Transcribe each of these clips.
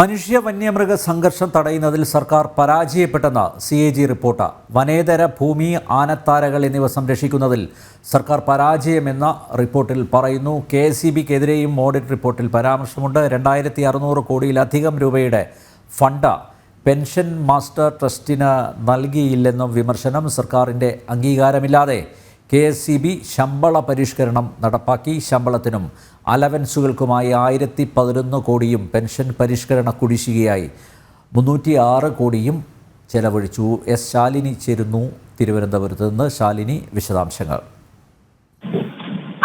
മനുഷ്യ വന്യമൃഗ സംഘർഷം തടയുന്നതിൽ സർക്കാർ പരാജയപ്പെട്ടെന്ന് CAG റിപ്പോർട്ട്. വനേതര ഭൂമി, ആനത്താരകൾ എന്നിവ സംരക്ഷിക്കുന്നതിൽ സർക്കാർ പരാജയമെന്ന റിപ്പോർട്ടിൽ പറയുന്നു. KSEBക്കെതിരെയും ഓഡിറ്റ് റിപ്പോർട്ടിൽ പരാമർശമുണ്ട്. 2600 കോടിയിലധികം രൂപയുടെ ഫണ്ട് പെൻഷൻ മാസ്റ്റർ ട്രസ്റ്റിന് നൽകിയില്ലെന്നും വിമർശനം. സർക്കാരിൻ്റെ അംഗീകാരമില്ലാതെ KSEB ശമ്പള പരിഷ്കരണം നടപ്പാക്കി. ശമ്പളത്തിനും അലവൻസുകൾക്കുമായി 1011 കോടിയും പെൻഷൻ പരിഷ്കരണ കുടിശ്ശികയായി 306 കോടിയും ചെലവഴിച്ചു. ശാലിനി ചേരുന്നു തിരുവനന്തപുരത്ത് നിന്ന്. ശാലിനി, വിശദാംശങ്ങൾ.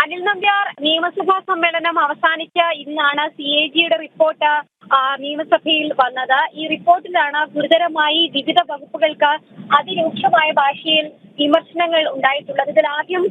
അനിൽ നമ്പ്യാർ, നിയമസഭാ സമ്മേളനം അവസാനിച്ച ഇന്നാണ് CAGയുടെ റിപ്പോർട്ട് നിയമസഭയിൽ വന്നത്. ഈ റിപ്പോർട്ടിലാണ് ഗുരുതരമായി വിവിധ വകുപ്പുകൾക്ക് അതിരൂക്ഷമായ ഭാഷയിൽ വിമർശനങ്ങൾ ഉണ്ടായിട്ടുള്ളത്. ഇതിൽ ആദ്യം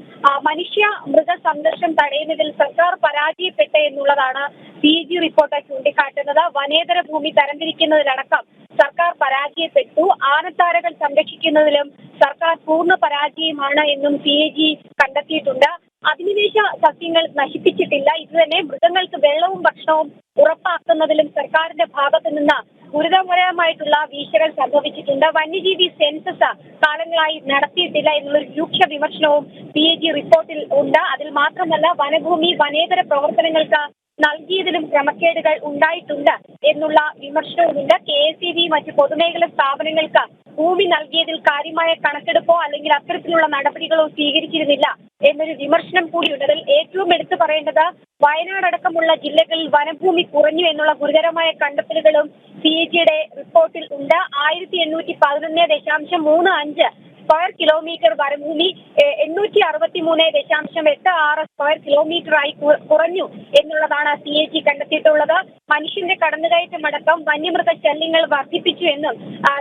മനുഷ്യ മൃഗ സംഘർഷം തടയുന്നതിൽ സർക്കാർ പരാജയപ്പെട്ടെ എന്നുള്ളതാണ് CAG റിപ്പോർട്ട് ചൂണ്ടിക്കാട്ടുന്നത്. വനേതര ഭൂമി തരംതിരിക്കുന്നതിലടക്കം സർക്കാർ പരാജയപ്പെട്ടു. ആനത്താരകൾ സംരക്ഷിക്കുന്നതിലും സർക്കാർ പൂർണ്ണ പരാജയമാണ് എന്നും CAG കണ്ടെത്തിയിട്ടുണ്ട്. അധിനിവേശ സസ്യങ്ങൾ നശിപ്പിച്ചിട്ടില്ല. ഇതുതന്നെ മൃഗങ്ങൾക്ക് വെള്ളവും ഭക്ഷണവും ഉറപ്പാക്കുന്നതിലും സർക്കാരിന്റെ ഭാഗത്തു നിന്ന് ഗുരുതരമായിട്ടുള്ള വീഴ്ചകൾ സംഭവിച്ചിട്ടുണ്ട്. വന്യജീവി സെൻസസ് കാലങ്ങളായി നടത്തിയിട്ടില്ല എന്നുള്ളൊരു രൂക്ഷ വിമർശനവും CAG റിപ്പോർട്ടിൽ ഉണ്ട്. അതിൽ മാത്രമല്ല, വനഭൂമി വനേതര പ്രവർത്തനങ്ങൾക്ക് നൽകിയതിലും ക്രമക്കേടുകൾ ഉണ്ടായിട്ടുണ്ട് എന്നുള്ള വിമർശനവുമുണ്ട്. KSEB മറ്റ് പൊതുമേഖലാ സ്ഥാപനങ്ങൾക്ക് ഭൂമി നൽകിയതിൽ കാര്യമായ കണക്കെടുപ്പോ അല്ലെങ്കിൽ അത്തരത്തിലുള്ള നടപടികളോ സ്വീകരിച്ചിരുന്നില്ല എന്നൊരു വിമർശനം കൂടിയുണ്ട്. അതിൽ ഏറ്റവും എടുത്തു പറയേണ്ടത് വയനാട് അടക്കമുള്ള ജില്ലകളിൽ വനഭൂമി കുറഞ്ഞു എന്നുള്ള ഗുരുതരമായ കണ്ടെത്തലുകളും CAGയുടെ റിപ്പോർട്ടിൽ ഉണ്ട്. 1811.35 സ്ക്വയർ കിലോമീറ്റർ വനഭൂമി 863.86 സ്ക്വയർ കിലോമീറ്ററായി കുറഞ്ഞു എന്നുള്ളതാണ് CAG കണ്ടെത്തിയിട്ടുള്ളത്. മനുഷ്യന്റെ കടന്നുകയറ്റമടക്കം വന്യമൃഗ ശല്യങ്ങൾ വർദ്ധിപ്പിച്ചു എന്നും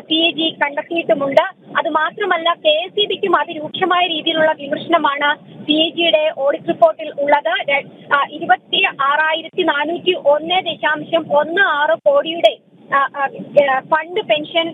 CAG കണ്ടെത്തിയിട്ടുമുണ്ട്. അത് മാത്രമല്ല, KSEBക്കും അതിരൂക്ഷമായ രീതിയിലുള്ള വിമർശനമാണ് CAGയുടെ ഓഡിറ്റ് റിപ്പോർട്ടിൽ ഉള്ളത്. 26,401.16 കോടിയുടെ ഫണ്ട് പെൻഷൻ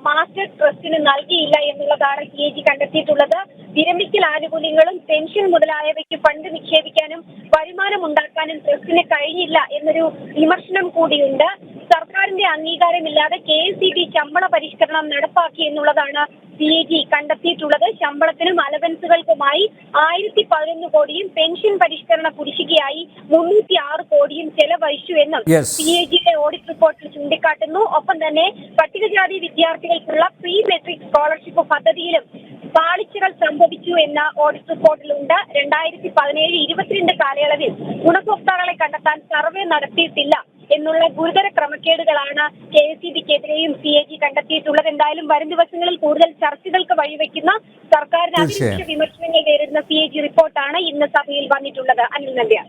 മാസ്റ്റർ ട്രസ്റ്റിന് നൽകിയില്ല എന്നുള്ളതാണ് CAG കണ്ടെത്തിയിട്ടുള്ളത്. വിരമിക്കൽ ആനുകൂല്യങ്ങളും പെൻഷൻ മുതലായവയ്ക്ക് ഫണ്ട് നിക്ഷേപിക്കാനും വരുമാനം ഉണ്ടാക്കാനും ട്രസ്റ്റിന് കഴിഞ്ഞില്ല എന്നൊരു വിമർശനം കൂടിയുണ്ട്. സർക്കാരിന്റെ അംഗീകാരമില്ലാതെ KSEB ശമ്പള പരിഷ്കരണം നടപ്പാക്കി എന്നുള്ളതാണ് CAG കണ്ടെത്തിയിട്ടുള്ളത്. ശമ്പളത്തിനും അലവൻസുകൾക്കുമായി 1011 കോടിയും പെൻഷൻ പരിഷ്കരണ കുടിശ്ശികയായി 306 കോടിയും ചെലവഴിച്ചു എന്നും CAGയുടെ ഓഡിറ്റ് റിപ്പോർട്ടിൽ ചൂണ്ടിക്കാട്ടുന്നു. ഒപ്പം തന്നെ പട്ടികജാതി വിദ്യാർത്ഥികൾക്കുള്ള പ്രീ മെട്രിക് സ്കോളർഷിപ്പ് പദ്ധതിയിലും പാളിച്ചകൾ സംഭവിച്ചു എന്ന ഓഡിറ്റ് റിപ്പോർട്ടിലുണ്ട്. 2017-22 കാലയളവിൽ ഗുണഭോക്താക്കളെ കണ്ടെത്താൻ സർവേ നടത്തിയിട്ടില്ല എന്നുള്ള ഗുരുതര ക്രമക്കേടുകളാണ് KSEBക്കെതിരെയും CAG കണ്ടെത്തിയിട്ടുള്ളത്. എന്തായാലും വരും ദിവസങ്ങളിൽ കൂടുതൽ ചർച്ചകൾക്ക് വഴിവെക്കുന്ന സർക്കാരിന് അതിരൂക്ഷ വിമർശനങ്ങൾ നേരിടുന്ന CAG റിപ്പോർട്ടാണ് ഇന്ന് സഭയിൽ വന്നിട്ടുള്ളത്. അനിൽ നമ്പ്യാർ.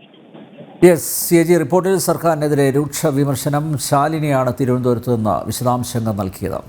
CAG റിപ്പോർട്ടിൽ സർക്കാരിനെതിരെ രൂക്ഷ വിമർശനം. ശാലിനിയാണ് തിരുവനന്തപുരത്ത് നിന്ന് വിശദാംശങ്ങൾ നൽകിയത്.